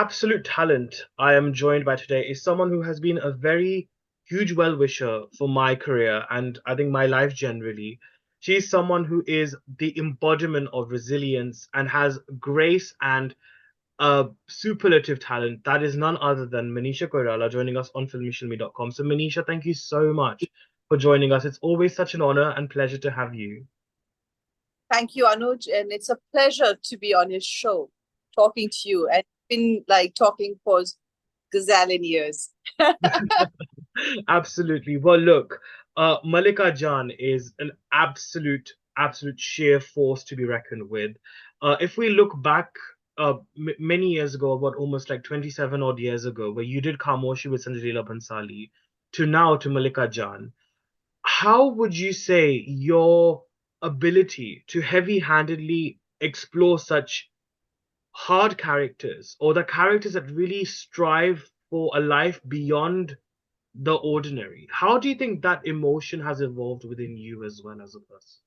absolute talent I am joined by today is someone who has been a very huge well-wisher for my career and I think my life generally. She's someone who is the embodiment of resilience and has grace and superlative talent. That is none other than Manisha Koirala joining us on filmeshilmy.com. So Manisha, thank you so much for joining us. It's always such an honor and pleasure to have you. Thank you, Anuj, and it's a pleasure to be on your show, talking to you, and been like talking for gazillion years. Absolutely. Well, look, Mallikajaan is an absolute sheer force to be reckoned with. If we look back many years ago, about almost like 27 odd years ago, where you did Khamoshi with Sanjay Leela Bhansali, to now to Mallikajaan, how would you say your ability to heavy-handedly explore such hard characters or the characters that really strive for a life beyond the ordinary. How do you think that emotion has evolved within you as well as a person?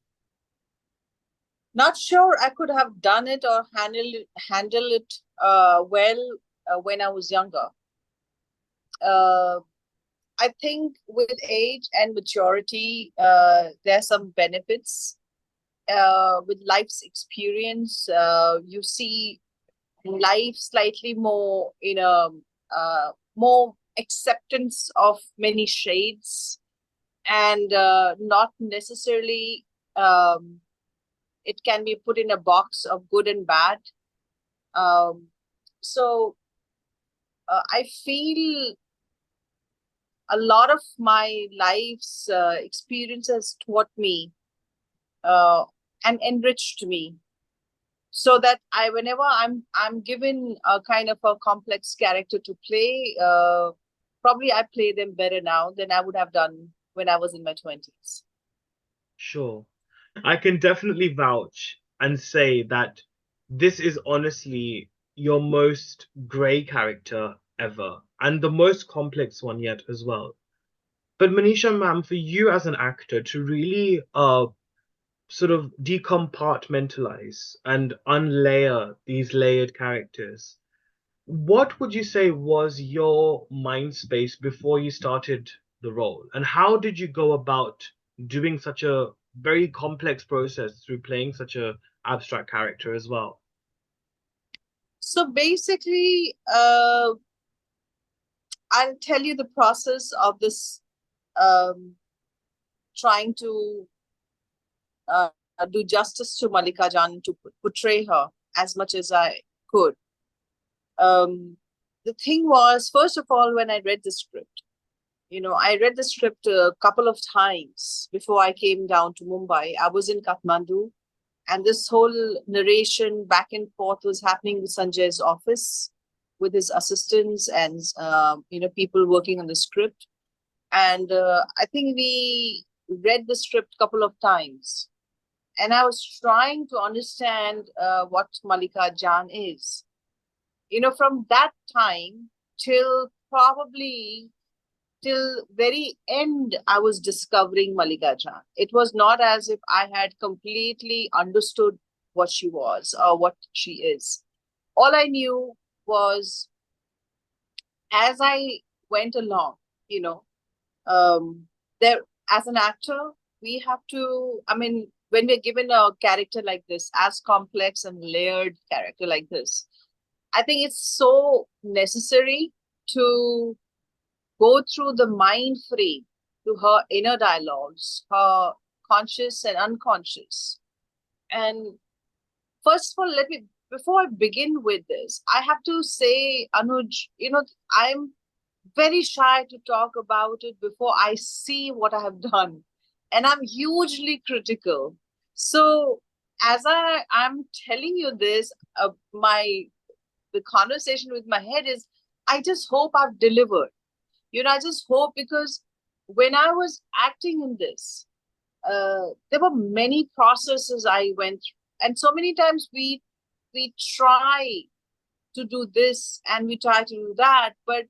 Not sure I could have done it or handle it well when I was younger. Uh, I think with age and maturity, there are some benefits. With life's experience, you see life slightly more in a more acceptance of many shades, and not necessarily it can be put in a box of good and bad. Um, so I feel a lot of my life's experiences taught me uh, and enriched me, so that I whenever I'm given a kind of a complex character to play, probably I play them better now than I would have done when I was in my 20s. Sure. I can definitely vouch and say that this is honestly your most grey character ever, and the most complex one yet as well. But Manisha, ma'am, for you as an actor to really sort of decompartmentalize and unlayer these layered characters, what would you say was your mind space before you started the role? And how did you go about doing such a very complex process through playing such a abstract character as well? So basically, I'll tell you the process of this, um, trying to uh, do justice to Mallikajaan, to portray her as much as I could. Um, the thing was, first of all, when I read the script, I read the script a couple of times before I came down to Mumbai. I was in Kathmandu, and this whole narration back and forth was happening with Sanjay's office, with his assistants and people working on the script. And I think we read the script a couple of times, and I was trying to understand what Mallikajaan is. From that time till probably till very end, I was discovering Mallikajaan. It was not as if I had completely understood what she was or what she is. All I knew was, as I went along, you know, there as an actor, we have to. I mean, when we're given a character like this, as complex and layered character like this, I think it's so necessary to go through the mind frame to her inner dialogues, her conscious and unconscious. And first of all, before I begin with this, I have to say, Anuj, I'm very shy to talk about it before I see what I have done. And I'm hugely critical. So as I'm telling you this, the conversation with my head is, I just hope I've delivered. I just hope, because when I was acting in this, there were many processes I went through, and so many times we try to do this and we try to do that, but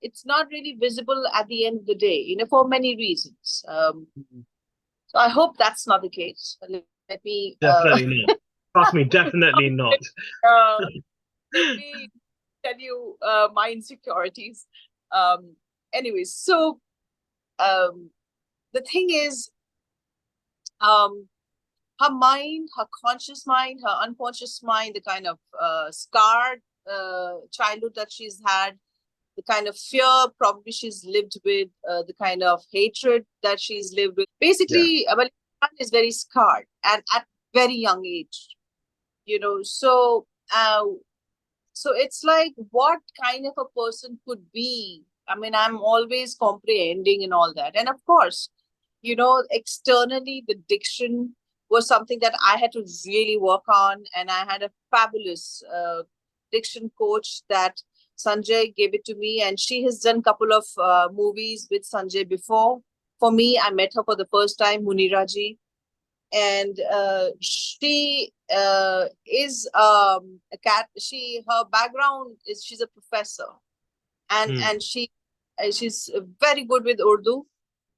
it's not really visible at the end of the day, for many reasons. So I hope that's not the case. Let me Definitely not. Trust me, definitely not. uh, let me tell you my insecurities. Um, Anyways, so um, the thing is, um, her mind, her conscious mind, her unconscious mind, the kind of scarred childhood that she's had, the kind of fear probably she's lived with, the kind of hatred that she's lived with. Yeah. Basically, well, is very scarred and at very young age, So, so it's like what kind of a person could be. I mean, I'm always comprehending and all that, and of course, externally the diction was something that I had to really work on, and I had a fabulous diction coach that Sanjay gave it to me, and she has done a couple of movies with Sanjay before. For me, I met her for the first time, Muniraji, and she is a cat. She her background is she's a professor, and Mm. she's very good with Urdu.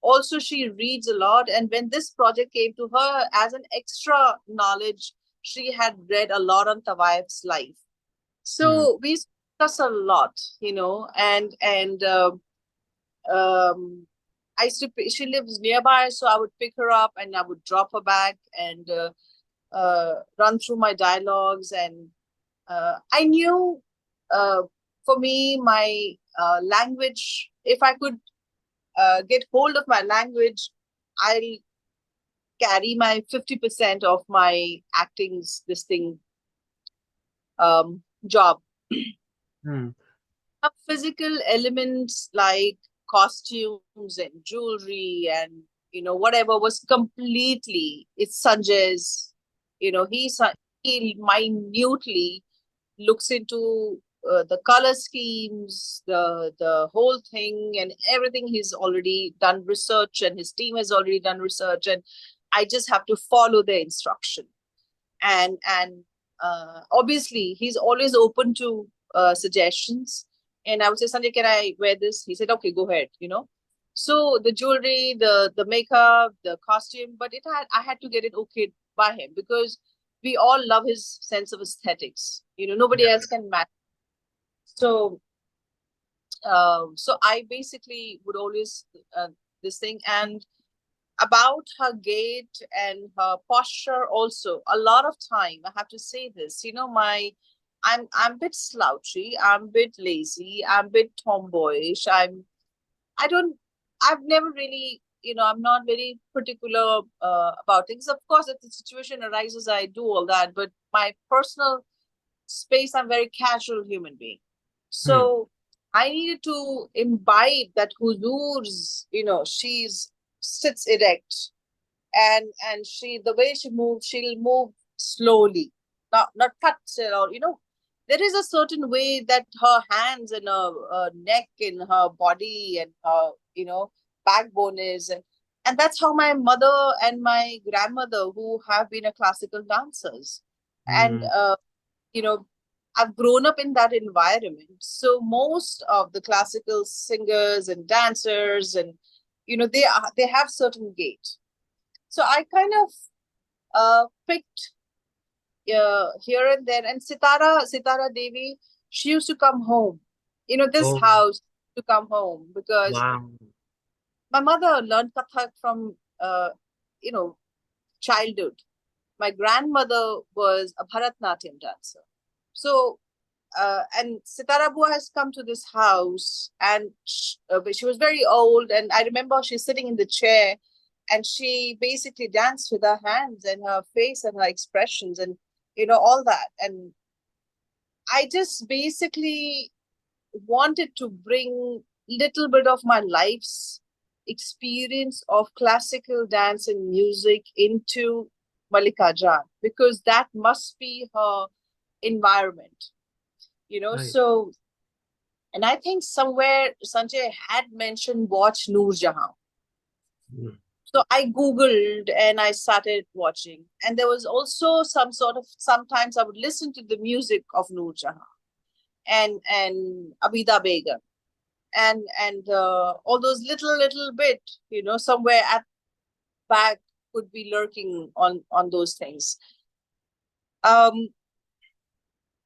Also, she reads a lot, and when this project came to her as an extra knowledge, she had read a lot on Tawaif's life. Mm. So we discuss a lot, and um, I used to. She lives nearby, so I would pick her up and I would drop her back and run through my dialogues. And I knew, uh, for me, my language. If I could get hold of my language, I'll carry my 50% of my acting's this thing job. Mm. Physical elements like costumes and jewelry and whatever was completely it's Sanjay's. He minutely looks into the color schemes, the whole thing, and everything. He's already done research, and his team has already done research, and I just have to follow the instruction. And obviously, he's always open to suggestions. And I would say, Sanjay, can I wear this? He said, okay, go ahead. So the jewelry, the makeup, the costume, but I had to get it okay by him because we all love his sense of aesthetics. Nobody Yeah. else can match. So, so I basically would always this thing and about her gait and her posture also. A lot of time, I have to say this. I'm a bit slouchy. I'm a bit lazy. I'm a bit tomboyish. I don't. I've never really. I'm not very particular about things. Of course, if the situation arises, I do all that. But my personal space, I'm very casual human being. Mm. So I needed to imbibe that huzur's, she's sits erect and she the way she moves, she'll move slowly, not cuts it or there is a certain way that her hands and her neck and her body and her backbone is and that's how my mother and my grandmother who have been a classical dancers and Mm. you know, I've grown up in that environment. So most of the classical singers and dancers and they have certain gait. So I kind of picked here and there. And Sitara Devi, she used to come home. This Oh, house to come home because wow. my mother learned Kathak from you know childhood. My grandmother was a Bharatnatyam dancer. So and Sitara Bua has come to this house, and she was very old. And I remember she's sitting in the chair, and she basically danced with her hands and her face and her expressions, and all that. And I just basically wanted to bring little bit of my life's experience of classical dance and music into Mallikajaan because that must be her environment. Right. So and I think somewhere Sanjay had mentioned watch Noor Jahan. Mm. So I Googled and I started watching. And there was also some sort of sometimes I would listen to the music of Noor Jahan and Abida Begum and all those little bit, somewhere at back could be lurking on those things. Um,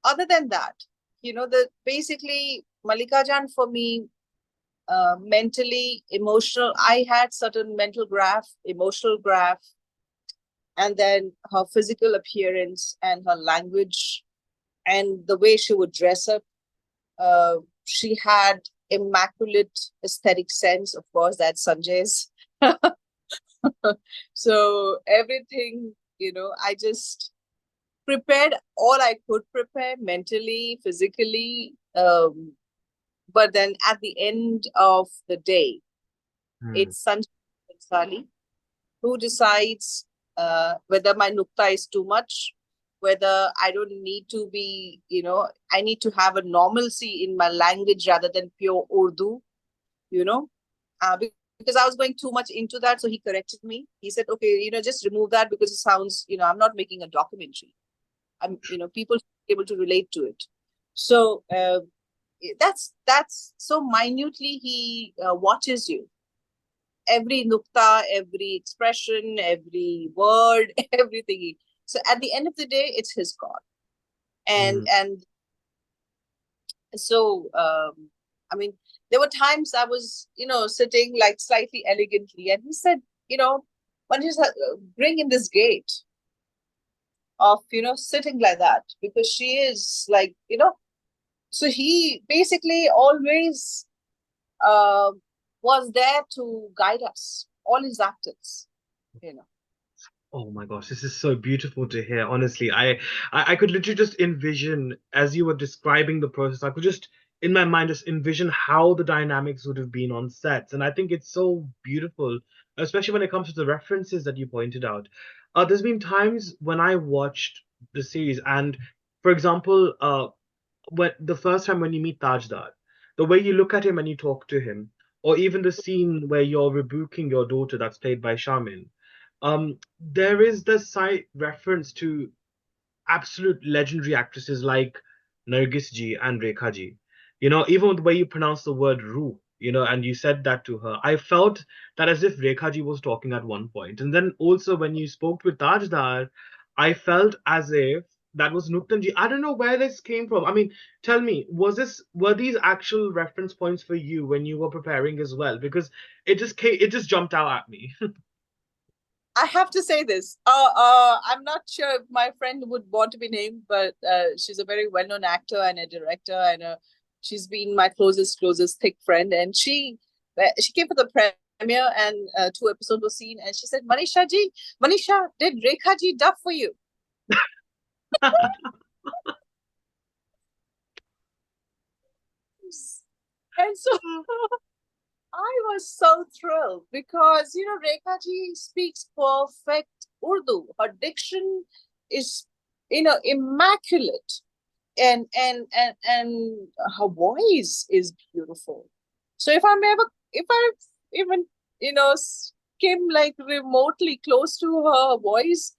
Other than that, the basically Mallikajaan for me, mentally, emotional. I had certain mental graph, emotional graph, and then her physical appearance and her language and the way she would dress up. She had immaculate aesthetic sense. Of course, that's Sanjay's. So everything, I just prepared all I could prepare mentally, physically. But then at the end of the day, Hmm. it's Sanjay Bhansali who decides whether my nukta is too much, whether I don't need to be, I need to have a normalcy in my language rather than pure Urdu, you know, because I was going too much into that. So he corrected me. He said, okay, just remove that because it sounds, I'm not making a documentary. People should be able to relate to it. So that's so minutely he watches you, every nukta, every expression, every word, everything. So at the end of the day, it's his call. And Hmm. and so I mean, there were times I was, sitting like slightly elegantly, and he said, why don't you bring in this gait of, sitting like that because she is like, so he basically always uh, was there to guide us, all his actors, you know. Oh my gosh, this is so beautiful to hear. Honestly, I could literally just envision as you were describing the process. I could just in my mind just envision how the dynamics would have been on sets, and I think it's so beautiful, especially when it comes to the references that you pointed out. There's been times when I watched the series, and for example, when the first time when you meet Tajdar, the way you look at him and you talk to him, or even the scene where you're rebuking your daughter that's played by Shamin, there is the slight reference to absolute legendary actresses like Nargis ji and Rekha ji. Even the way you pronounce the word Ru, and you said that to her, I felt that as if Rekha ji was talking at one point. And then also when you spoke with Tajdar, I felt as if that was Nuktan ji. I don't know where this came from. I mean, tell me, were these actual reference points for you when you were preparing as well? Because it just jumped out at me. I have to say this. I'm not sure if my friend would want to be named, but she's a very well-known actor and a director, and she's been my closest thick friend. And she came for the premiere, and 2 episodes were seen, and she said, "Manisha ji, Manisha, did Rekha ji dub for you?" And so I was so thrilled because Rekha ji speaks perfect Urdu. Her diction is immaculate, and her voice is beautiful. So if I even came like remotely close to her voice,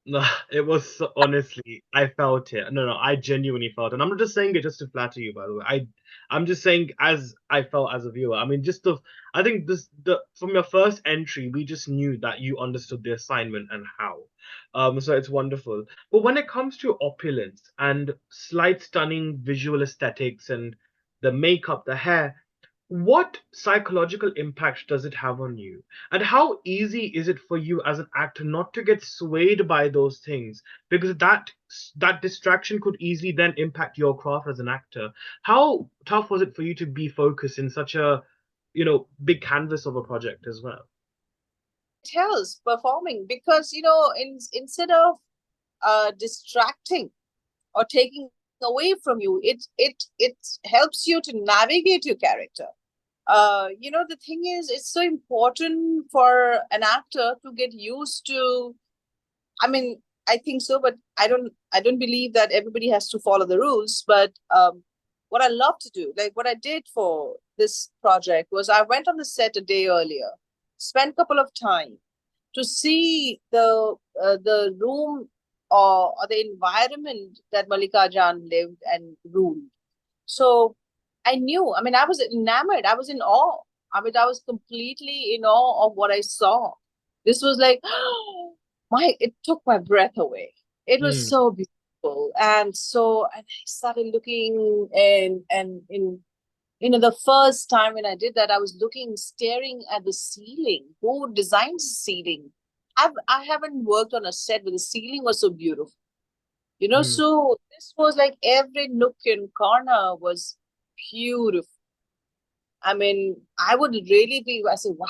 No, it was honestly, I felt it. No, I genuinely felt it. And I'm not just saying it just to flatter you, by the way. I'm just saying as I felt as a viewer. I mean, I think the from your first entry, we just knew that you understood the assignment and how. So it's wonderful. But when it comes to opulence and slight stunning visual aesthetics and the makeup, the hair, what psychological impact does it have on you? And how easy is it for you as an actor not to get swayed by those things? Because that distraction could easily then impact your craft as an actor. How tough was it for you to be focused in such a, big canvas of a project as well? it helps performing because instead of distracting or taking away from you, it helps you to navigate your character. The thing is, it's so important for an actor to get used to. I mean, I think so, but I don't believe that everybody has to follow the rules. But what I love to do, like what I did for this project, was I went on the set a day earlier, spent a couple of time to see the room or the environment that Mallikajaan lived and ruled. So I knew, I mean, I was enamored, I was in awe. I mean, I was completely in awe of what I saw. This was like, it took my breath away. It was Hmm. so beautiful. And so and I started looking, and in the first time when I did that, I was looking, staring at the ceiling. Who designs the ceiling? I haven't worked on a set where the ceiling was so beautiful. Hmm. So this was like every nook and corner was beautiful. I mean, I would really be, I say, wow,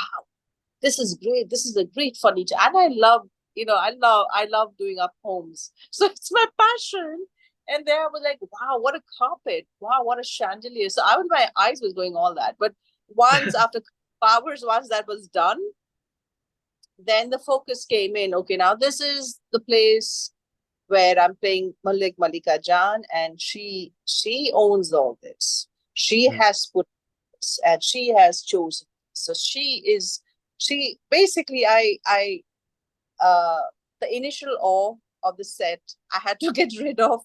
this is great. This is a great furniture. And I love, I love doing up homes. So it's my passion. And there I was like, wow, what a carpet. Wow, what a chandelier. So my eyes was going all that. But once after hours, once that was done, then the focus came in. Okay, now this is the place where I'm playing Mallikajaan, and she owns all this. She Hmm. has put this, and she has chosen. So she basically uh the initial awe of the set I had to get rid of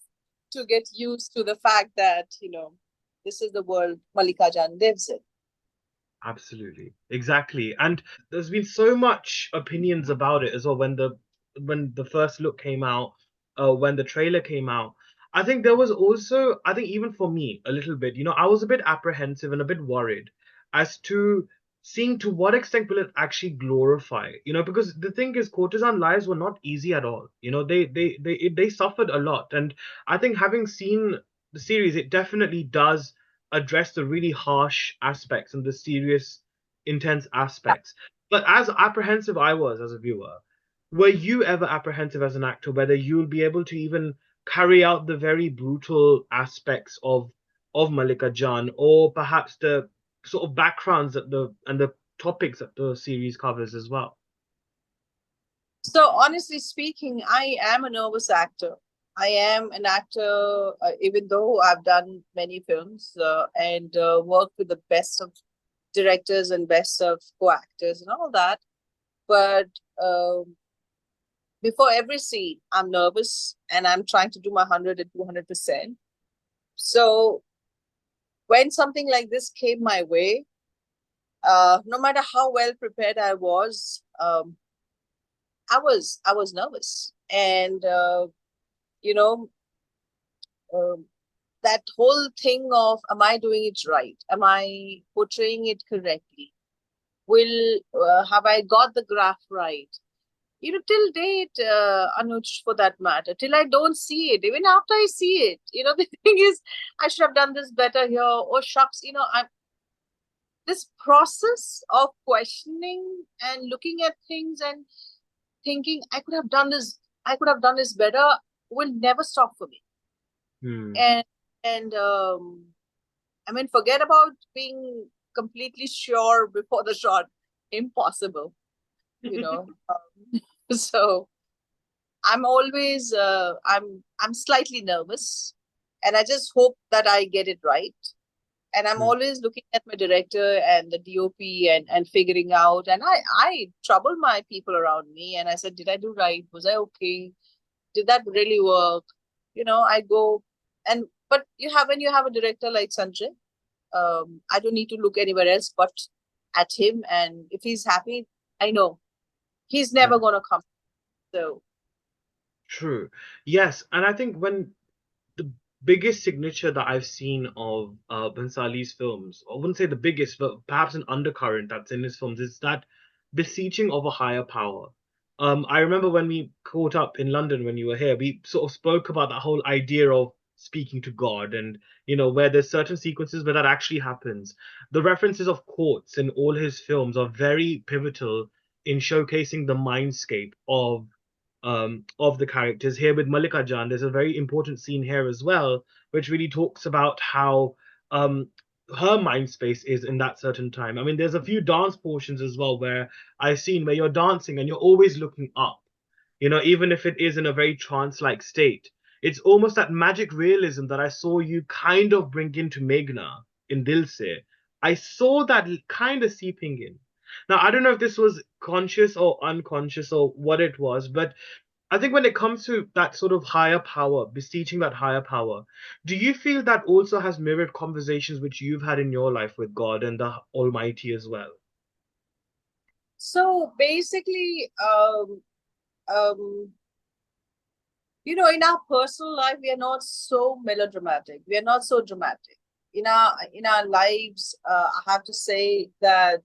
to get used to the fact that this is the world Mallikajaan lives in. Absolutely. Exactly. And there's been so much opinions about it as well when the first look came out, when the trailer came out. I think there was also, I think even for me, a little bit, I was a bit apprehensive and a bit worried as to seeing to what extent will it actually glorify, because the thing is courtesan lives were not easy at all. They suffered a lot. And I think having seen the series, it definitely does address the really harsh aspects and the serious, intense aspects. But as apprehensive I was as a viewer, were you ever apprehensive as an actor whether you'll be able to even carry out the very brutal aspects of Malika Jan, or perhaps the sort of backgrounds that the topics that the series covers as well? So honestly speaking, I am a nervous actor. I am an actor, even though I've done many films and worked with the best of directors and best of co-actors and all that. But um, before every scene, I'm nervous and I'm trying to do my 100 and 200%. So when something like this came my way, no matter how well prepared I was, I was nervous, and you know um, that whole thing of, am I doing it right? Am I portraying it correctly? Will Have I got the graph right? Till date, Anuj, for that matter, till I don't see it, even after I see it, the thing is, I should have done this better here. Or shucks, I'm this process of questioning and looking at things and thinking I could have done this better will never stop for me. Hmm. And I mean, forget about being completely sure before the shot. Impossible, you know. So I'm slightly nervous, and I just hope that I get it right. And I'm Hmm. always looking at my director and the DOP and figuring out. And I trouble my people around me, and I said, did I do right? Was I okay? Did that really work? I go and but when you have a director like Sanjay, I don't need to look anywhere else but at him. And if he's happy, I know he's never gonna come. So True. Yes, and I think when the biggest signature that I've seen of Bhansali's films, I wouldn't say the biggest, but perhaps an undercurrent that's in his films, is that beseeching of a higher power. I remember when we caught up in London when you were here, we sort of spoke about that whole idea of speaking to God, and where there's certain sequences where that actually happens. The references of courts in all his films are very pivotal in showcasing the mindscape of the characters. Here with Malika Jan, there's a very important scene here as well, which really talks about how her mind space is in that certain time. I mean, there's a few dance portions as well where I've seen where you're dancing and you're always looking up, even if it is in a very trance-like state. It's almost that magic realism that I saw you kind of bring into Meghna in Dil Se. I saw that kind of seeping in. Now, I don't know if this was conscious or unconscious or what it was, but I think when it comes to that sort of higher power, beseeching that higher power, do you feel that also has mirrored conversations which you've had in your life with God and the Almighty as well? basically, um In our personal life, we are not so melodramatic. We are not so dramatic. In our lives, I have to say that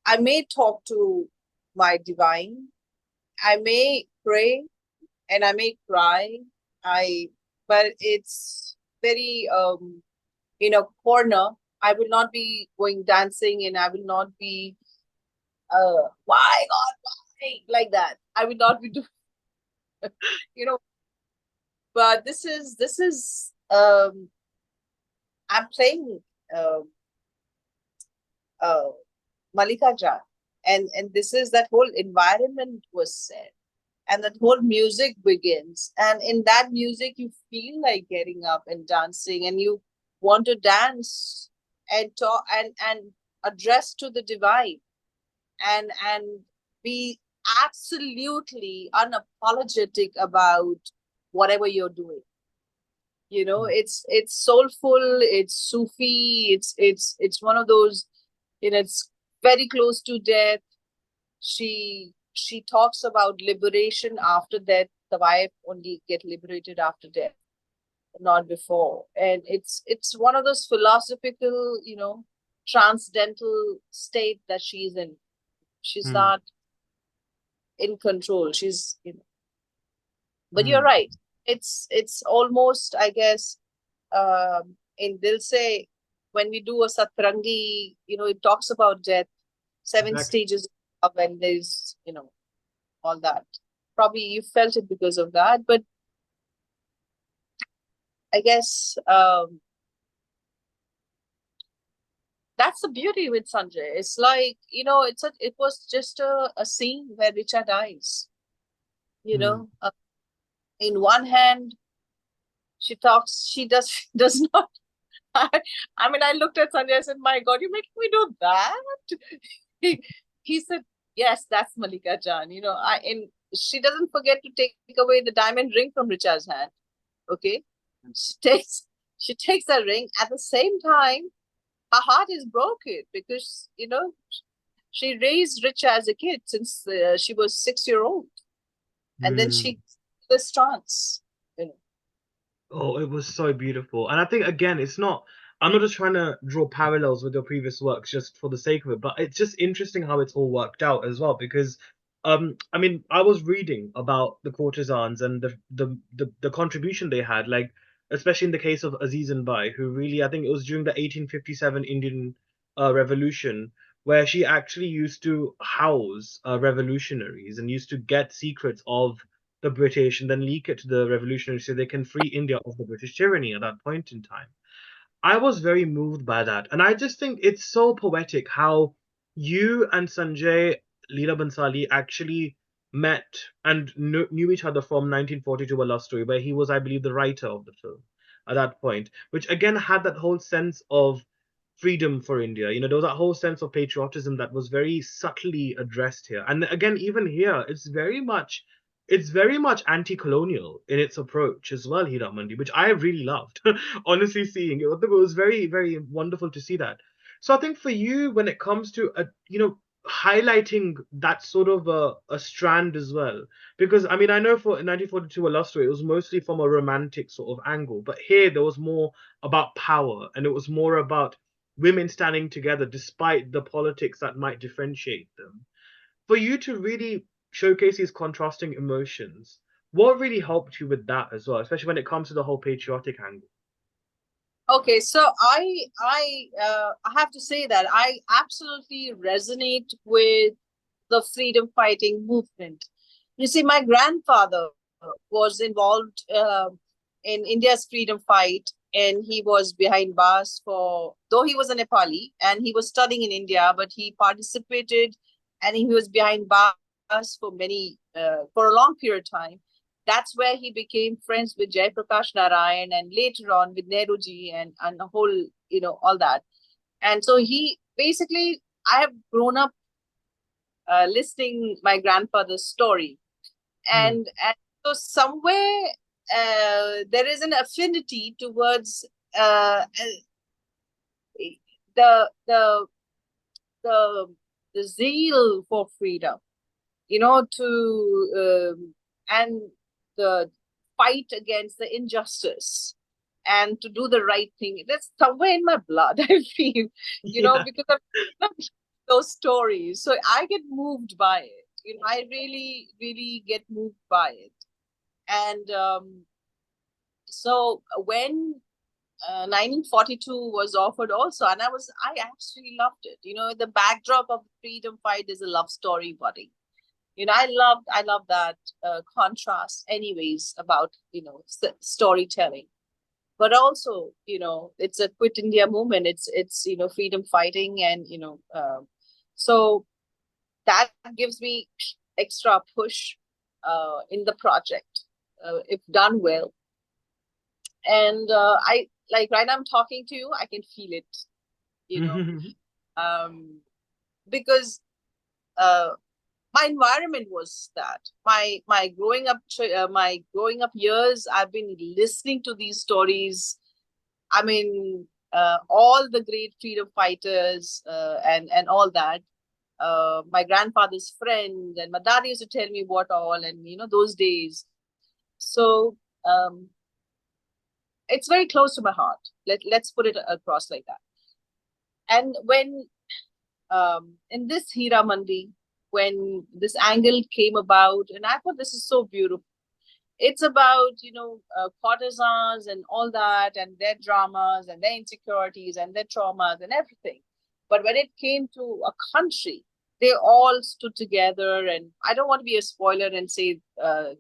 I may talk to my divine. I may pray and I may cry. But it's very in a corner. I will not be going dancing, and I will not be why God, why like that. I will not be doing, you know. But this is I'm playing uh, uh, Mallikajaan, and this is that whole environment was set, and that whole music begins, and in that music you feel like getting up and dancing, and you want to dance and talk and address to the divine, and be absolutely unapologetic about whatever you're doing. It's soulful, it's Sufi, it's one of those, it's very close to death. She talks about liberation after death. The wife only get liberated after death, not before. And it's one of those philosophical, transcendental state that she's in. She's Mm, not in control. But you're mm, right. It's almost, I guess, in Dil Se, when we do a satrangi, it talks about death, seven exactly. stages of when there's, all that. Probably you felt it because of that, but I guess that's the beauty with Sanjay. It's like, it was just a scene where Richa dies. You Mm, know, uh, in one hand, she talks, she does does not. I mean, I looked at Sanjay and said, "My God, you're making me do that." he, he said, "Yes, that's Mallikajaan." And she doesn't forget to take away the diamond ring from Richa's hand. Okay, she takes she takes the ring. At the same time, her heart is broken because she raised Richa as a kid since she was 6 year old, and then mm. she this trance. You know. Oh, it was so beautiful. And I think again, I'm not just trying to draw parallels with your previous works just for the sake of it, but it's just interesting how it's all worked out as well. Because I mean, I was reading about the courtesans and the contribution they had, like especially in the case of Aziz and Bai, who really, I think it was during the 1857 Indian Revolution, where she actually used to house revolutionaries and used to get secrets of the British and then leak it to the revolutionaries so they can free India of the British tyranny at that point in time. I was very moved by that. And I just think it's so poetic how you and Sanjay Leela Bhansali actually met and knew each other from 1942 A Love Story, where he was, I believe, the writer of the film at that point, which again had that whole sense of freedom for India. There was that whole sense of patriotism that was very subtly addressed here. And again, even here, it's very much anti-colonial in its approach as well, Heera Mandi, which I really loved. Honestly, seeing it was very, very wonderful to see that. So I think for you, when it comes to highlighting that sort of a strand as well, because I mean I know for 1942 A Love Story, it was mostly from a romantic sort of angle, but here there was more about power, and it was more about women standing together despite the politics that might differentiate them. For you to really showcase these contrasting emotions, what really helped you with that as well, especially when it comes to the whole patriotic angle? Okay, so I have to say that I absolutely resonate with the freedom fighting movement. You see, my grandfather was involved in India's freedom fight, and he was behind bars for, though he was a Nepali and he was studying in India, but he participated and he was behind bars for a long period of time. That's where he became friends with Jai Prakash Narayan, and later on with Nehruji, and a whole, all that. And so he basically, I have grown up listening my grandfather's story, Hmm. and so somewhere there is an affinity towards the the the the zeal for freedom, to and the fight against the injustice and to do the right thing. That's somewhere in my blood, I feel, Yeah. because I've loved those stories. So I get moved by it. I really, really get moved by it. And so when 1942 was offered also, and I absolutely loved it. The backdrop of the freedom fight is a love story, buddy. I love that contrast, anyways, about storytelling. But also, it's a quit India movement. It's freedom fighting, and so that gives me extra push in the project if done well. And I like right now I'm talking to you, I can feel it, you know, um, because uh, my environment was that my growing up years, I've been listening to these stories. I mean, all the great freedom fighters and all that. My grandfather's friend, and my dad used to tell me what all, and those days. So it's very close to my heart. Let's put it across like that. And when in this Heera Mandi, when this angle came about, and I thought this is so beautiful. It's about courtesans and all that, and their dramas and their insecurities and their traumas and everything. But when it came to a country, they all stood together. And I don't want to be a spoiler and say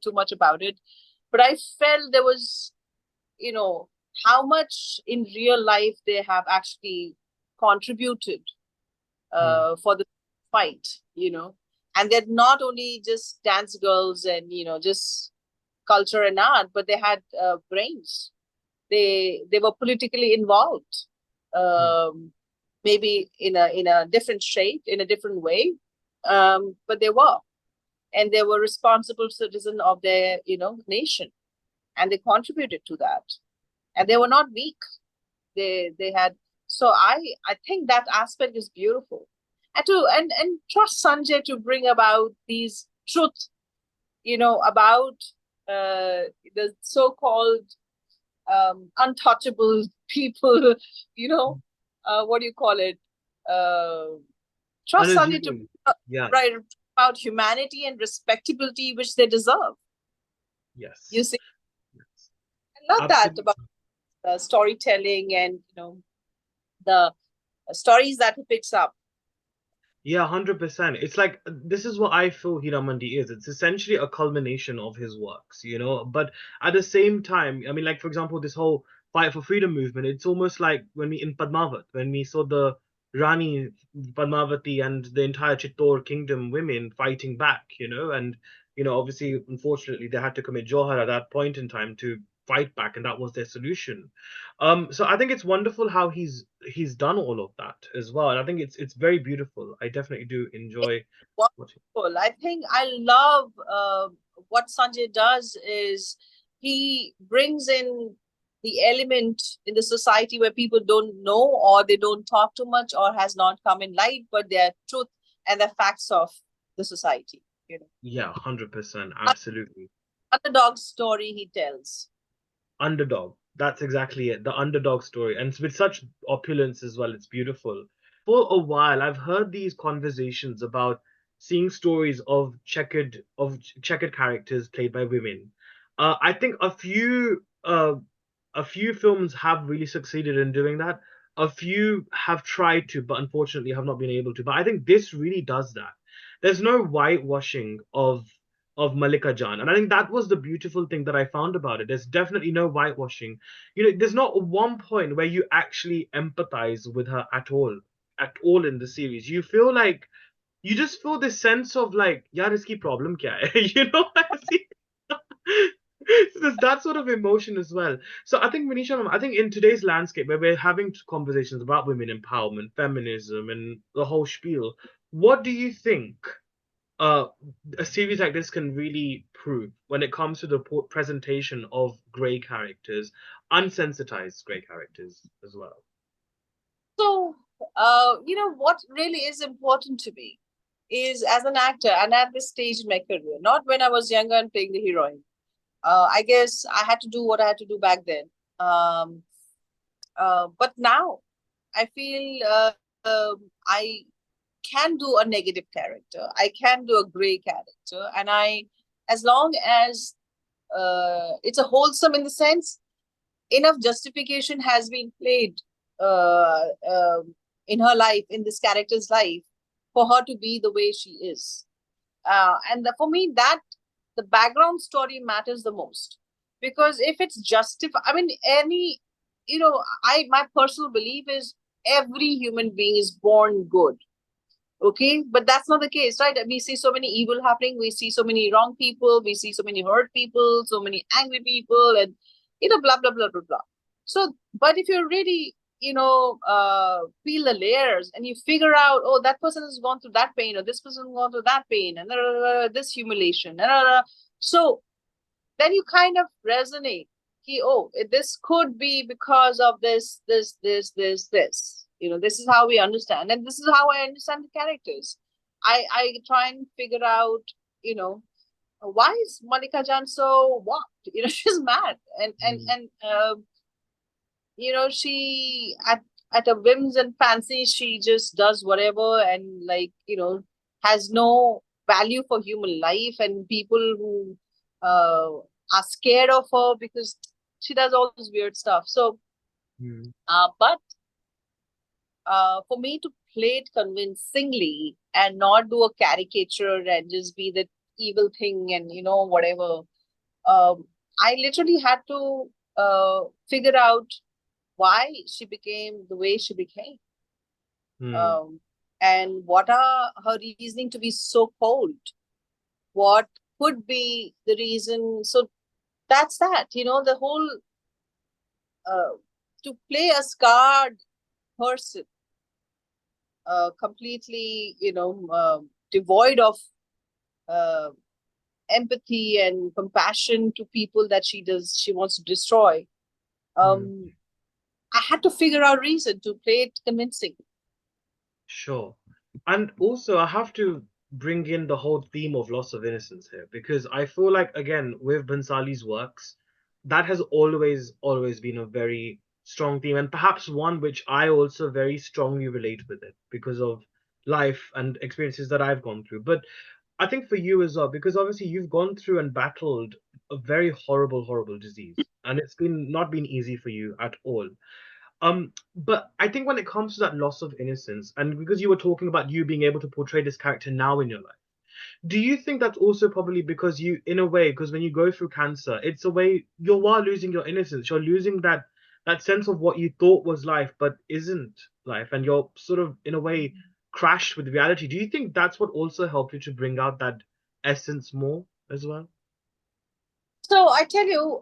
too much about it, but I felt there was, how much in real life they have actually contributed Mm. for the fight, and they're not only just dance girls and just culture and art, but they had brains. They were politically involved, Mm. maybe in a different shape, in a different way, but they were, and they were responsible citizen of their nation, and they contributed to that, and they were not weak. They had. So I think that aspect is beautiful, and trust Sanjay to bring about these truth, about the so-called untouchable people, what do you call it? Uh, Trust Sanjay to Unassuming. Yeah. write about humanity and respectability which they deserve. You Yes. see, Yes. I love that Absolutely. about storytelling and the stories that he picks up. Yeah, 100%. It's like this is what I feel Heeramandi is. It's essentially a culmination of his works, But at the same time, I mean, like for example, this whole fight for freedom movement, it's almost like when we in Padmavat, when we saw the Rani Padmavati and the entire Chittor kingdom women fighting back, and obviously, unfortunately, they had to commit Johar at that point in time to fight back, and that was their solution. So I think it's wonderful how he's done all of that as well, and I think it's very beautiful. I definitely do It's enjoy watching. wonderful. I think I love what Sanjay does is he brings in the element in the society where people don't know, or they don't talk too much, or has not come in light, but they're truth and the facts of the society. Yeah, 100%, absolutely. Underdog story he tells. Underdog. That's exactly it. The underdog story, and it's with such opulence as well. It's beautiful. For a while, I've heard these conversations about seeing stories of checkered characters played by women. I think a few films have really succeeded in doing that. A few have tried to, but unfortunately have not been able to. But I think this really does that. There's no whitewashing of Mallikajaan, and I think that was the beautiful thing that I found about it. There's definitely no whitewashing. There's not one point where you actually empathize with her at all in the series. You just feel this sense of like, yaar, iski problem kya hai? I see. So there's that sort of emotion as well. So I think, Manisha, I think in today's landscape where we're having conversations about women empowerment, feminism, and the whole spiel, what do you think uh, a series like this can really prove when it comes to the presentation of grey characters, unsensitized grey characters as well? So, what really is important to me is as an actor and at this stage in my career, not when I was younger and playing the heroine. I guess I had to do what I had to do back then. Um, but now I feel I can do a negative character. I can do a gray character, and as long as it's a wholesome in the sense, enough justification has been played uh, um in her life, in this character's life, for her to be the way she is. For me, that the background story matters the most, because if it's justified, I mean, I my personal belief is every human being is born good. Okay, but that's not the case, right? We see so many evil happening, we see so many wrong people, we see so many hurt people, so many angry people, and blah blah blah blah blah. So, but if you really peel the layers and you figure out, oh, that person has gone through that pain, or this person has gone through that pain, and this humiliation, so then you kind of resonate. Oh, this could be because of this. This is how we understand, and this is how I understand the characters. I try and figure out, why is Mallikajaan so what? She's mad, she at her whims and fancies, she just does whatever, and has no value for human life and people who uh, are scared of her because she does all this weird stuff. So, but for me to play it convincingly and not do a caricature and just be the evil thing and whatever, I literally had to figure out why she became the way she became. And what are her reasoning to be so cold? What could be the reason? So that's that, the whole to play a scarred person, completely, devoid of uh, empathy and compassion to people that she wants to destroy. I had to figure out reason to play it convincing. Sure. And also, I have to bring in the whole theme of loss of innocence here, because I feel like, again, with Bhansali's works, that has always been a very strong theme, and perhaps one which I also very strongly relate with it because of life and experiences that I've gone through. But I think for you as well, because obviously you've gone through and battled a very horrible disease, and it's been not been easy for you at all. But I think when it comes to that loss of innocence, and because you were talking about you being able to portray this character now in your life, do you think that's also probably because you, in a way, because when you go through cancer, it's a way you are losing your innocence, you're losing that sense of what you thought was life but isn't life, and you're sort of in a way crashed with reality. Do you think that's what also helped you to bring out that essence more as well? So I tell you,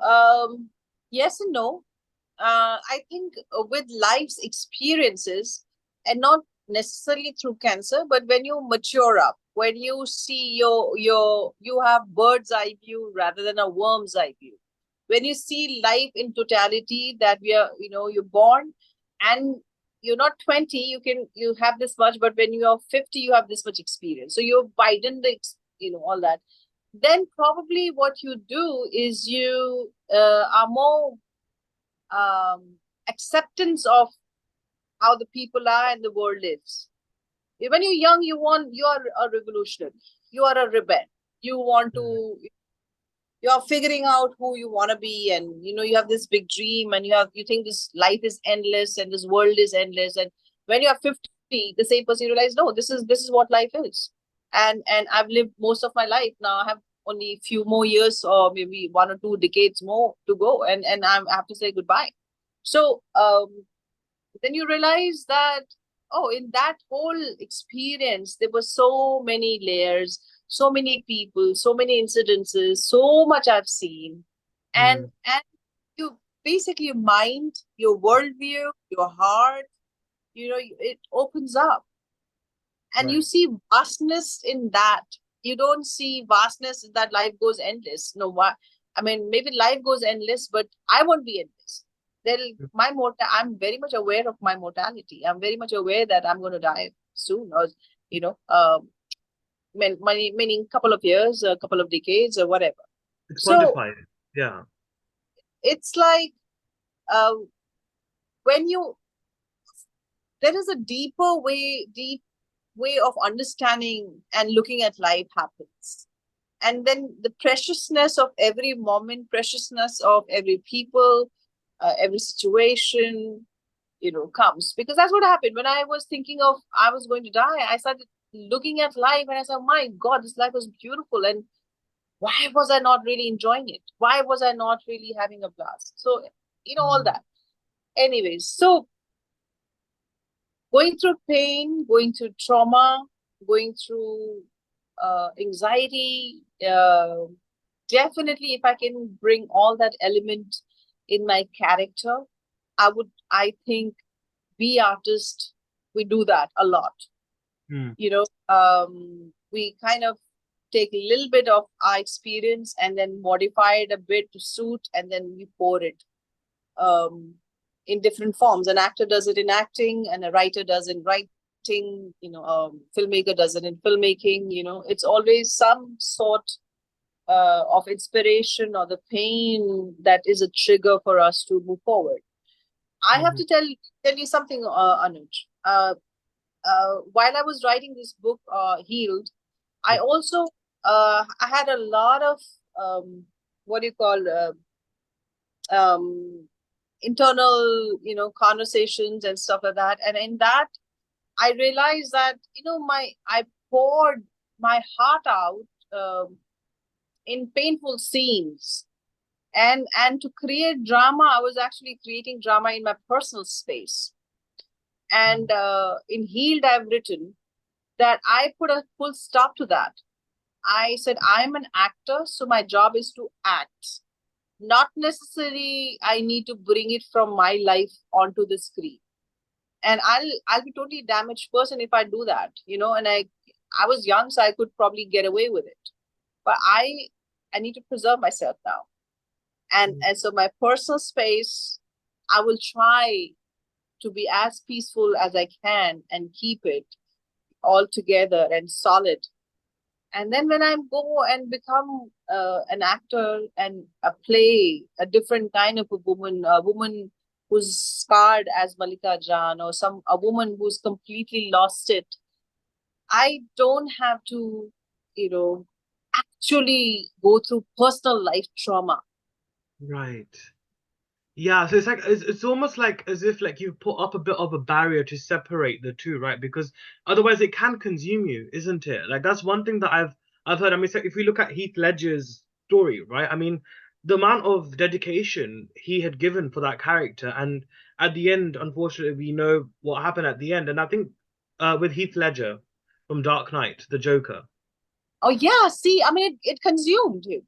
yes and no. I think with life's experiences, and not necessarily through cancer, but when you mature up, when you see you have bird's eye view rather than a worm's eye view, when you see life in totality, that you're born and you're not 20, you have this much, but when you are 50, you have this much experience. So you widen all that. Then probably what you do is you are more acceptance of how the people are and the world is. When you're young, you are a revolutionary, you are a rebel, you want to, you're figuring out who you want to be, and you have this big dream, and you think this life is endless and this world is endless. And when you're 50, the same person, you realize, no, this is what life is. And I've lived most of my life. Now I have only a few more years, or maybe 1 or 2 decades more to go, and I have to say goodbye. So then you realize that, oh, in that whole experience, there were so many layers, so many people, so many incidences, so much I've seen. And you basically, your mind, your worldview, your heart, it opens up, and you Right. see vastness in that. You don't see vastness in that life goes endless. No, what I mean, maybe life goes endless, but I won't be endless. I'm very much aware of my mortality. I'm very much aware that I'm going to die soon, or you know, meaning couple of years, a couple of decades, or whatever. It's So quantified. Yeah. It's like uh, when you there is a deep way of understanding and looking at life happens. And then the preciousness of every moment, preciousness of every people, every situation, comes. Because that's what happened when I was thinking of I was going to die. I started looking at life and I said, my God, this life was beautiful. And why was I not really enjoying it? Why was I not really having a blast? So, all Mm. that. Anyways, so going through pain, going through trauma, going through anxiety. Definitely, if I can bring all that element in my character, I think we artists, we do that a lot. Mm. We kind of take a little bit of our experience and then modify it a bit to suit, and then we pour it um, in different forms. An actor does it in acting, and a writer does in writing. Filmmaker does it in filmmaking. It's always some sort of inspiration or the pain that is a trigger for us to move forward. I have Mhm. to tell you something, Anuj. While I was writing this book, Healed, I Yeah. also I had a lot of what do you call um, internal conversations and stuff like that. And in that I realized that my I poured my heart out in painful scenes, and to create drama I was actually creating drama in my personal space. Mm. And in Healed I've written that I put a full stop to that. I said I'm an actor, so my job is to act, not necessarily I need to bring it from my life onto the screen. And I'll be totally damaged person if I do that, and I was young, so I could probably get away with it. But I need to preserve myself now. Mm. And so my personal space, I will try to be as peaceful as I can and keep it all together and solid. And then when I go and become an actor and play a different kind of a woman who's scarred as Mallikajaan, or a woman who's completely lost it, I don't have to, you know, actually go through personal life trauma. Right. Yeah, so it's almost like as if like you've put up a bit of a barrier to separate the two, right? Because otherwise it can consume you, isn't it? Like that's one thing that I've heard. I mean, so if we look at Heath Ledger's story, right? I mean, the amount of dedication he had given for that character, and at the end, unfortunately, we know what happened at the end. And I think with Heath Ledger from Dark Knight, the Joker. Oh yeah, see, I mean, it consumed him.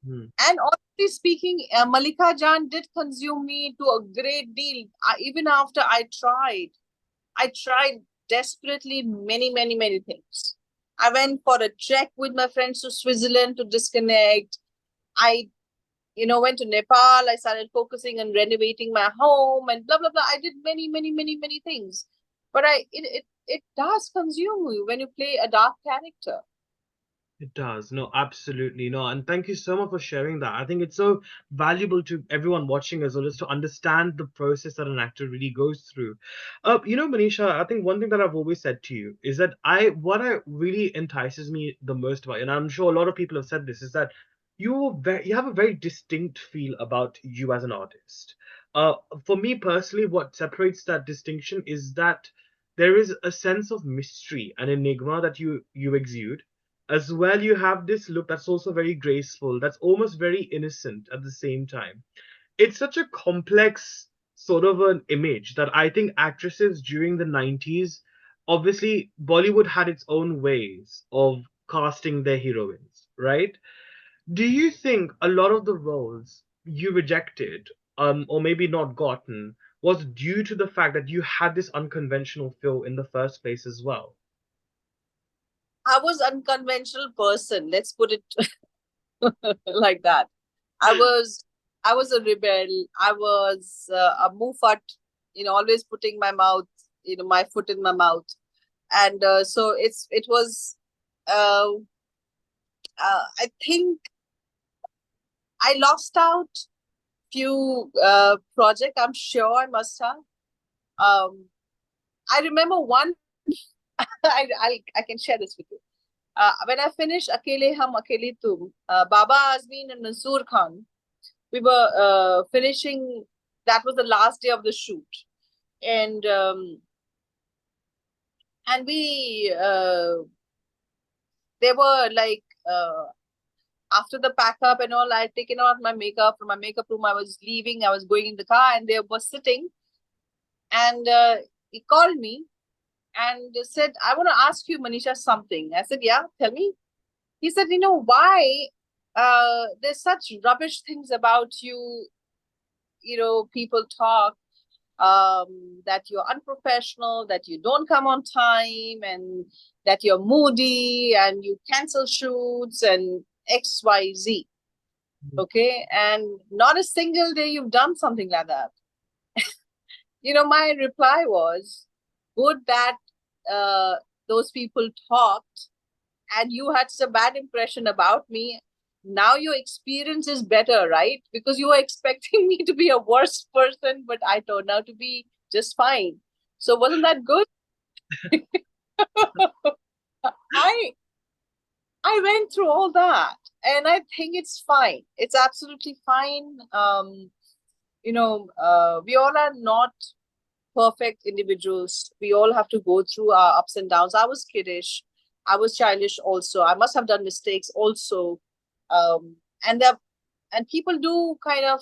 Hmm. And honestly speaking, Mallikajaan did consume me to a great deal. Even after I tried desperately many, many, many things. I went for a trek with my friends to Switzerland to disconnect. I, went to Nepal. I started focusing on renovating my home and blah blah blah. I did many, many, many, many things. But it does consume you when you play a dark character. It does. No, absolutely no. And thank you so much for sharing that. I think it's so valuable to everyone watching as well, is to understand the process that an actor really goes through. Manisha, I think one thing that I've always said to you is that what I really entices me the most about you, and I'm sure a lot of people have said this, is that you have a very distinct feel about you as an artist. Uh, for me personally, what separates that distinction is that there is a sense of mystery and enigma that you exude. As well, you have this look that's also very graceful, that's almost very innocent at the same time. It's such a complex sort of an image that I think actresses during the 90s, obviously Bollywood had its own ways of casting their heroines, right? Do you think a lot of the roles you rejected, or maybe not gotten, was due to the fact that you had this unconventional feel in the first place as well? I was unconventional person. Let's put it like that. I was I was a rebel. I was a mufat, always putting my foot in my mouth. And so it was. Uh, I think I lost out few project. I'm sure I must have. I remember one. I can share this with you. When I finished Akele Hum Akele Tum, Baba Azmin and Mansoor Khan, we were finishing. That was the last day of the shoot, and we they were like after the pack up and all, I had taken out my makeup from my makeup room. I was leaving. I was going in the car, and they were sitting, and he called me and said, "I want to ask you, Manisha, something." I said, "Yeah, tell me." He said, "You know why there's such rubbish things about you? You know, people talk that you're unprofessional, that you don't come on time, and that you're moody, and you cancel shoots, and XYZ." Okay, and not a single day you've done something like that. My reply was, good that uh, those people talked and you had such a bad impression about me. Now your experience is better, right? Because you were expecting me to be a worse person, but I turned out to be just fine. So wasn't that good? I I went through all that, and I think it's fine. It's absolutely fine. We all are not perfect individuals. We all have to go through our ups and downs. I was kiddish. I was childish also. I must have done mistakes also. Um, and the, and people do kind of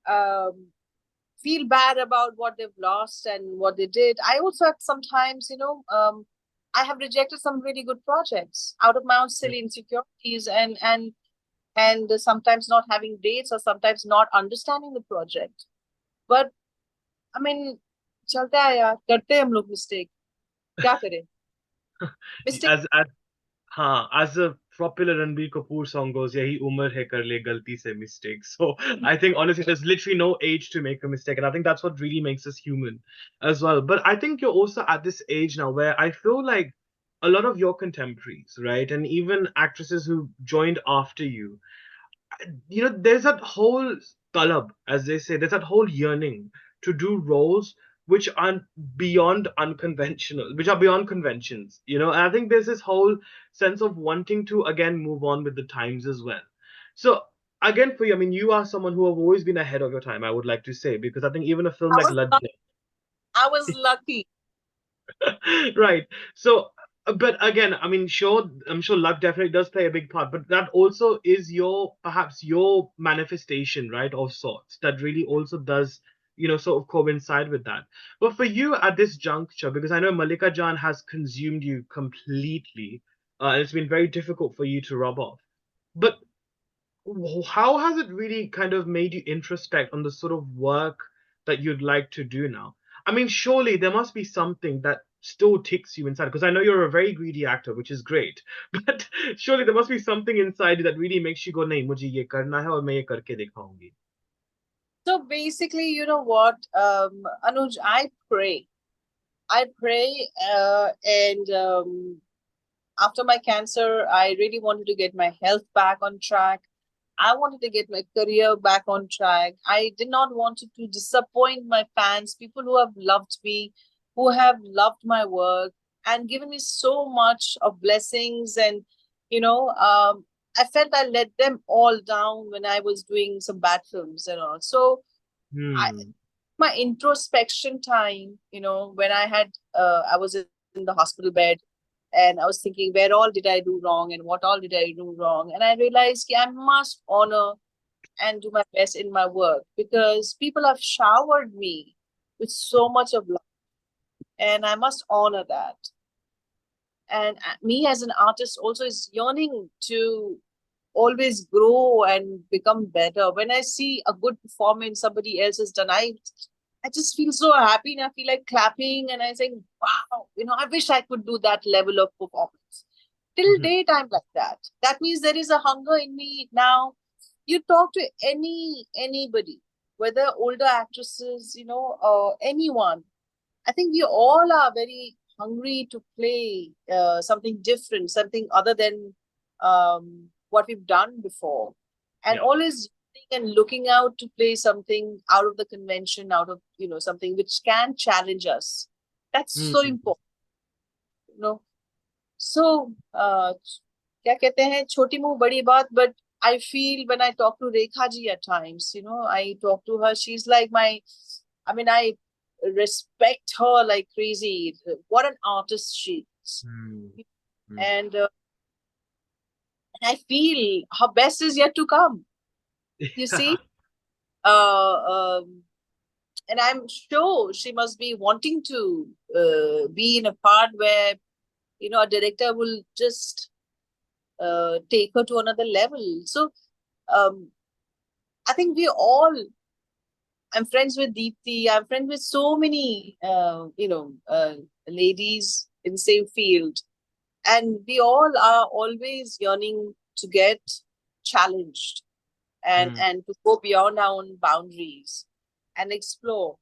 um, feel bad about what they've lost and what they did. I also had sometimes, I have rejected some really good projects out of my own silly insecurities, and sometimes not having dates, or sometimes not understanding the project. But I mean, चलता है यार, करते हैं हम लोग mistake, क्या करें? Mistake as हाँ, as a popular Ranbir Kapoor song goes, यही उम्र है कर ले गलती से mistake. So I think honestly, there's literally no age to make a mistake, and I think that's what really makes us human as well. But I think you're also at this age now where I feel like a lot of your contemporaries, right, and even actresses who joined after you, there's that whole talab, as they say, there's that whole yearning to do roles which are beyond unconventional, which are beyond conventions, and I think there's this whole sense of wanting to again move on with the times as well. So again, for you, I mean, you are someone who have always been ahead of your time, I would like to say, because I think even a film I like was Lad. lucky. I was lucky. Right. So, but again, I mean, sure, I'm sure luck definitely does play a big part, but that also is your perhaps your manifestation, right, of sorts, that really also does, sort of coincide with that. But for you at this juncture, because I know Mallikajaan has consumed you completely, and it's been very difficult for you to rub off. But how has it really kind of made you introspect on the sort of work that you'd like to do now? I mean, surely there must be something that still ticks you inside, because I know you're a very greedy actor, which is great, but surely there must be something inside you that really makes you go, nahi, mujhe ye karna hai aur main ye karke dikhaungi. So basically, you know what, Anuj, I pray, and after my cancer, I really wanted to get my health back on track. I wanted to get my career back on track. I did not want to disappoint my fans, people who have loved me, who have loved my work and given me so much of blessings. And, you know, I felt I let them all down when I was doing some bad films and all. So I, Hmm. my introspection time, when I was in the hospital bed, and I was thinking, where all did I do wrong and what all did I do wrong? And I realized, I must honor and do my best in my work, because people have showered me with so much of love, and I must honor that. And me as an artist also is yearning to always grow and become better. When I see a good performance somebody else has done, I just feel so happy, and I feel like clapping, and I think, wow, I wish I could do that level of performance. Till Mhm. date, I'm like that. That means there is a hunger in me now. You talk to anybody, whether older actresses, anyone. I think we all are very hungry to play something different, something other than what we've done before. and Yeah. always and looking out to play something out of the convention, out of something which can challenge us. That's so Mm. important, you know. So, क्या कहते हैं छोटी मुंह बड़ी बात, but I feel when I talk to Rekha ji at times, I talk to her. She's like I mean, I respect her like crazy. What an artist she is, Mm. Mm. and I feel her best is yet to come. You Yeah. see, uh, um, and I'm sure she must be wanting to be in a part where a director will just take her to another level. So um, I think we all. I'm friends with Deepthi. I'm friends with so many, ladies in the same field, and we all are always yearning to get challenged and Mm. and to go beyond our own boundaries and explore.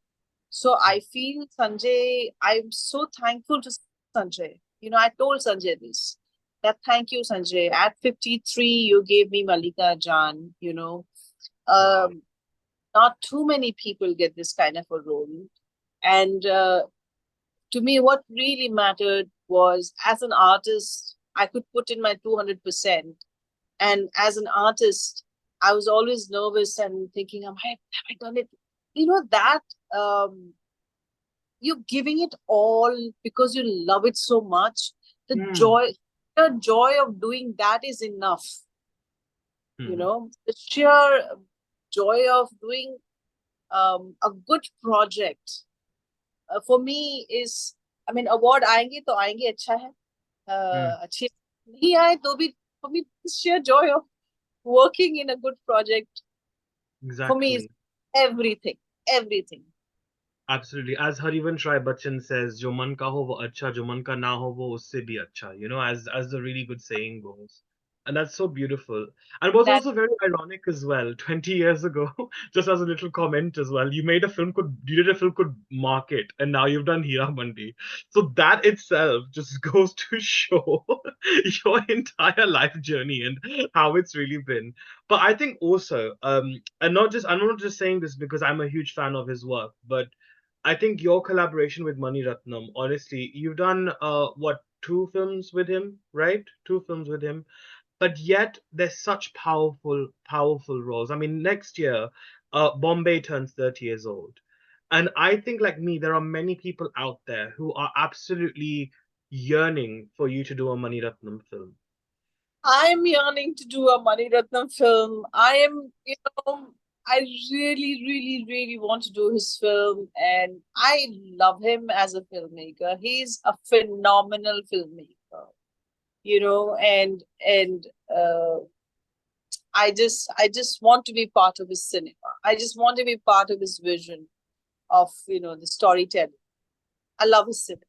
So I feel Sanjay, I'm so thankful to Sanjay. I told Sanjay this. That thank you, Sanjay. At 53, you gave me Mallikajaan. Wow. Um, Not too many people get this kind of a role. And to me, what really mattered was as an artist, I could put in my 200%. And as an artist, I was always nervous and thinking, have I done it? That um, you're giving it all because you love it so much. The Mm. joy, the joy of doing that is enough. Mm. The sheer joy of doing a good project for me is, I mean, award आएंगे तो आएंगे अच्छा है, Mm. अच्छी नहीं आए तो भी, for me the sheer joy of working in a good project for me is Exactly. everything, everything. Absolutely. As Harivansh Rai Bachchan says, "Jo man ka ho wo acha, jo man ka na ho wo usse bhi acha." As the really good saying goes. And that's so beautiful. And was That also very ironic as well. 20 years ago, just as a little comment as well, you did a film called Market, and now you've done Heera Mandi. So that itself just goes to show your entire life journey and how it's really been. But I think also, I'm not just saying this because I'm a huge fan of his work, but I think your collaboration with Mani Ratnam, honestly, you've done what, two films with him, right? Two films with him, but yet they're such powerful, powerful roles. I mean, next year, Bombay turns 30 years old, and I think, like me, there are many people out there who are absolutely yearning for you to do a Mani Ratnam film. I'm yearning to do a Mani Ratnam film. I really, really, really want to do his film, and I love him as a filmmaker. He's a phenomenal filmmaker, and I just want to be part of his cinema. I just want to be part of his vision of the storytelling. I love his cinema.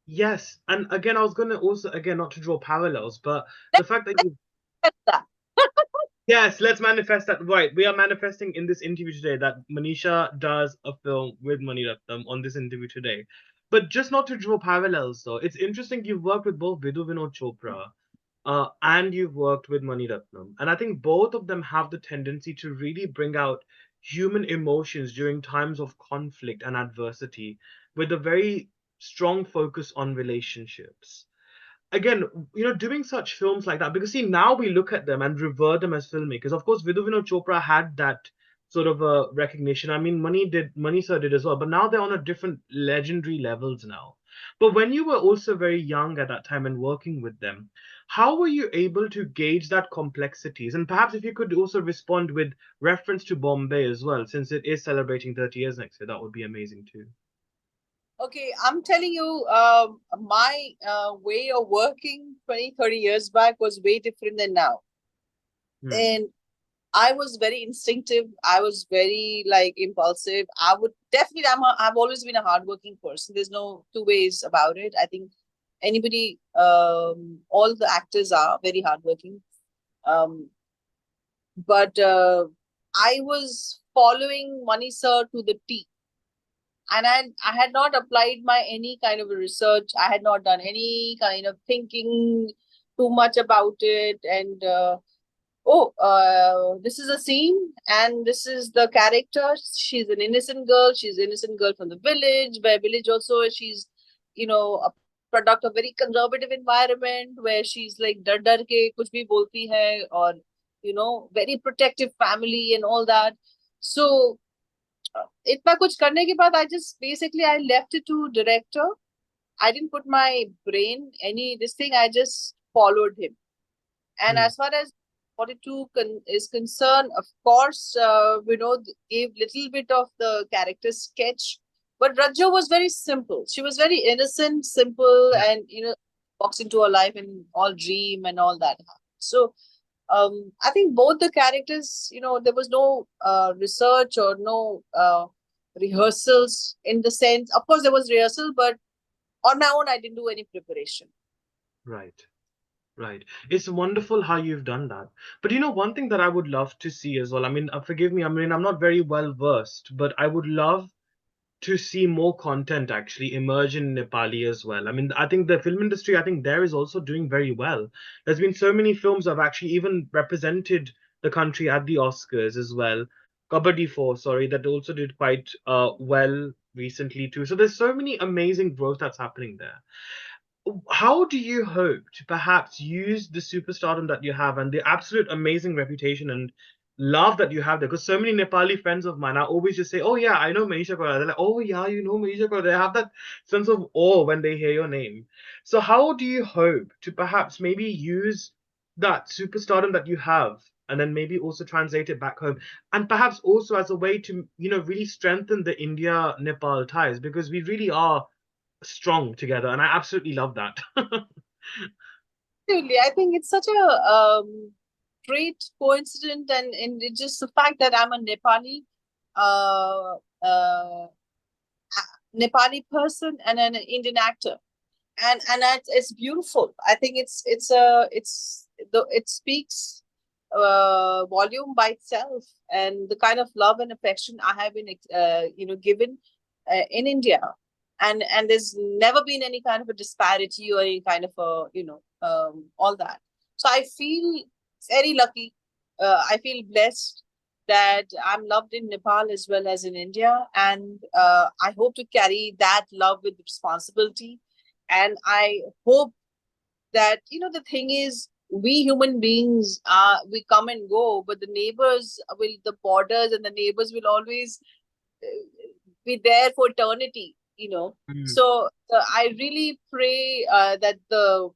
Yes, and again, I was going to also, again, not to draw parallels, but the Let's fact that you get that. Yes, let's manifest that. Right, we are manifesting in this interview today that Manisha does a film with Mani Ratnam on this interview today. But just not to draw parallels, though, it's interesting you've worked with both Vidhu Vinod Chopra and you've worked with Mani Ratnam. And I think both of them have the tendency to really bring out human emotions during times of conflict and adversity with a very strong focus on relationships. Again, doing such films like that, because see, now we look at them and revere them as filmmakers. Of course, Vidhu Vinod Chopra had that sort of a recognition. I mean, Mani sir did as well, but now they're on a different legendary levels now. But when you were also very young at that time and working with them, how were you able to gauge that complexities? And perhaps if you could also respond with reference to Bombay as well, since it is celebrating 30 years next year, that would be amazing too. Okay, I'm telling you, my way of working 20, 30 years back was way different than now. Hmm. And I was very instinctive. I was very like impulsive. I would definitely, I've always been a hardworking person. There's no two ways about it. I think anybody, all the actors are very hardworking. Um, but I was following Mani sir to the T, and I had not applied my any kind of research. I had not done any kind of thinking too much about it, and oh, this is a scene, and this is the character. She's an innocent girl. She's an innocent girl from the village, where village also she's, a product of very conservative environment where she's like dar dar ke kuch bhi bolti hai, or very protective family and all that. So इतना कुछ करने के बाद I just basically I left it to director. I didn't put my brain any this thing. I just followed him. And Mm. as far as 42 is concerned, of course, gave little bit of the character sketch. But Rajo was very simple. She was very innocent, simple, Yeah. and walks into her life and all dream and all that. So I think both the characters, there was no research or no rehearsals in the sense. Of course, there was rehearsal, but on my own, I didn't do any preparation. Right. Right. It's wonderful how you've done that. But one thing that I would love to see as well. I mean, forgive me. I mean, I'm not very well versed, but I would love to see more content actually emerge in Nepali as well. I mean, I think the film industry, I think there is also doing very well. There's been so many films that have actually even represented the country at the Oscars as well. Kabaddi 4, sorry, that also did quite well recently too. So there's so many amazing growth that's happening there. How do you hope to perhaps use the superstardom that you have and the absolute amazing reputation and love that you have there? Because so many Nepali friends of mine, I always just say, "Oh yeah, I know Manisha Koirala." They're like, "Oh yeah, you know Manisha Koirala." They have that sense of awe when they hear your name. So how do you hope to perhaps maybe use that superstardom that you have and then maybe also translate it back home and perhaps also as a way to really strengthen the India Nepal ties because we really are strong together, and I absolutely love that. Absolutely. I think it's such a great coincidence, and it's just the fact that I'm a uh, uh, Nepali person and an Indian actor, and it's beautiful. I think it speaks volume by itself, and the kind of love and affection I have been given in India, and there's never been any kind of a disparity or any kind of a all that. So I feel very lucky. I feel blessed that I'm loved in Nepal as well as in India, and I hope to carry that love with responsibility. And I hope that the thing is, we human beings we come and go, but the neighbors will, the borders and the neighbors will always be there for eternity. Mm, So I really pray that the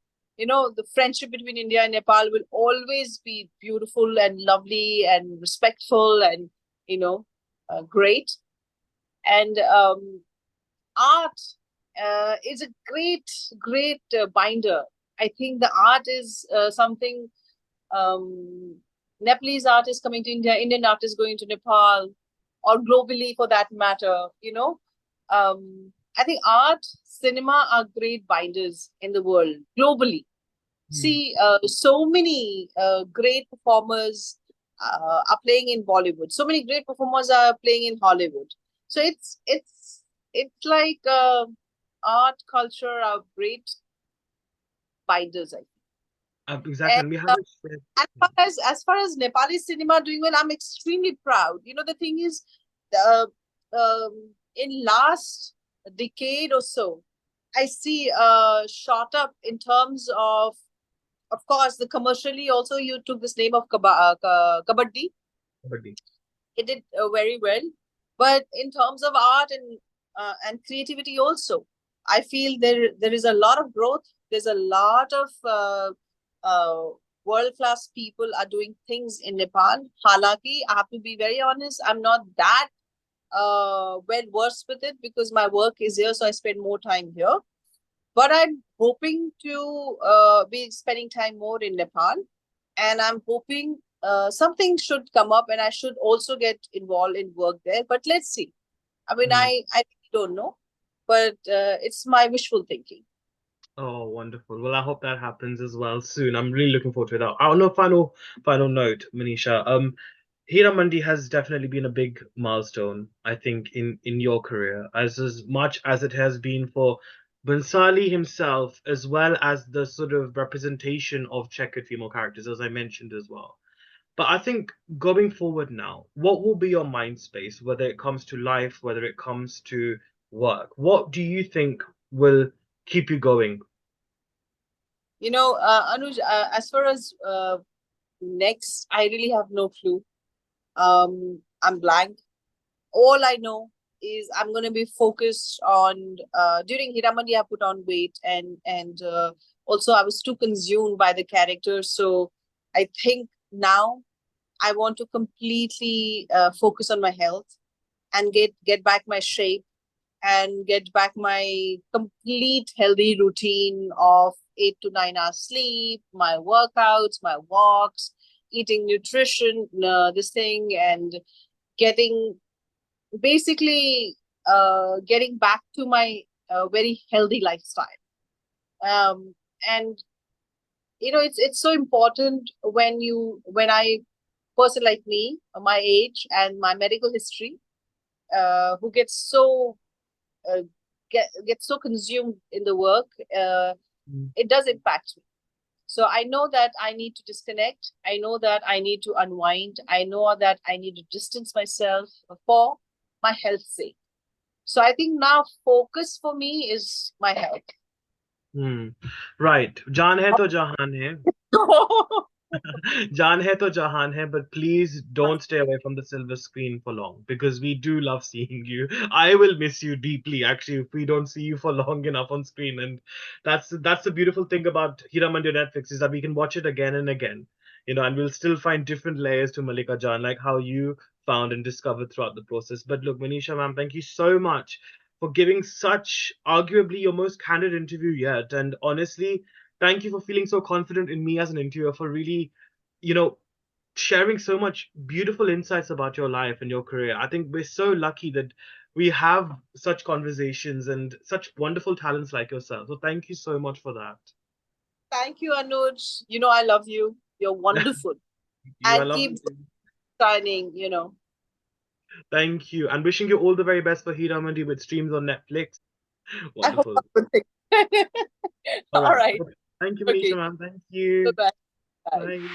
friendship between India and Nepal will always be beautiful and lovely and respectful and great. And art is a great binder. I think the art is something. um, Nepalese art is coming to India, Indian art is going to Nepal, or globally for that matter. I think art, cinema are great binders in the world globally. mm, See, so many great performers are playing in Bollywood. So many great performers are playing in Hollywood. So it's like art, culture are great binders, I think. exactly, And and we have it shared. as far as Nepali cinema doing well, I'm extremely proud. The thing is, uh, in last decade or so, I see shot up in terms of course, the commercially also you took this name of kabaddi. Kabaddi. It did very well, but in terms of art and creativity also, I feel there is a lot of growth. There's a lot of uh, world class people are doing things in Nepal. Halaki, I have to be very honest, I'm not that well versed with it because my work is here, so I spend more time here. But I'm hoping to be spending time more in Nepal, and I'm hoping something should come up, and I should also get involved in work there. But let's see. I mean, Mm. I really don't know, but it's my wishful thinking. Oh, wonderful. Well, I hope that happens as well soon. I'm really looking forward to it. On a final note, Manisha, Heera Mandi has definitely been a big milestone, I think, in your career, as much as it has been for Bhansali himself, as well as the sort of representation of checkered female characters, as I mentioned as well. But I think going forward now, what will be your mind space, whether it comes to life, whether it comes to work? What do you think will keep you going? Anuj, as far as next, I really have no clue. I'm blank. All I know is I'm going to be focused on during Heeramandi I put on weight, and also I was too consumed by the character. So I think now I want to completely focus on my health and get back my shape and get back my complete healthy routine of 8 to 9 hours sleep, my workouts, my walks, eating nutrition, this thing, and getting basically getting back to my very healthy lifestyle. And it's so important when I person like me, my age and my medical history, who gets so uh, gets so consumed in the work, Mm. it does impact me. So I know that I need to disconnect. I know that I need to unwind. I know that I need to distance myself for my health's sake. So I think now focus for me is my health. Hmm. Right. जान है तो जहान है. Jaan hai to jahan hai, but please don't stay away from the silver screen for long because we do love seeing you. I will miss you deeply, actually, if we don't see you for long enough on screen. And that's the beautiful thing about Heeramandi on Netflix is that we can watch it again and again, and we'll still find different layers to Mallikajaan, like how you found and discovered throughout the process. But look, Manisha, ma'am, thank you so much for giving such arguably your most candid interview yet. And honestly, thank you for feeling so confident in me as an interviewer, for really, you know, sharing so much beautiful insights about your life and your career. I think we're so lucky that we have such conversations and such wonderful talents like yourself. So thank you so much for that. Thank you, Anuj. I love you. You're wonderful. You, I And love keep you too. shining. Thank you. And wishing you all the very best for Heeramandi with streams on Netflix. I hope Wonderful. that's the thing. All All right. right. Thank you, Manisha, Okay. ma'am. Thank you. Bye-bye. Bye. Bye.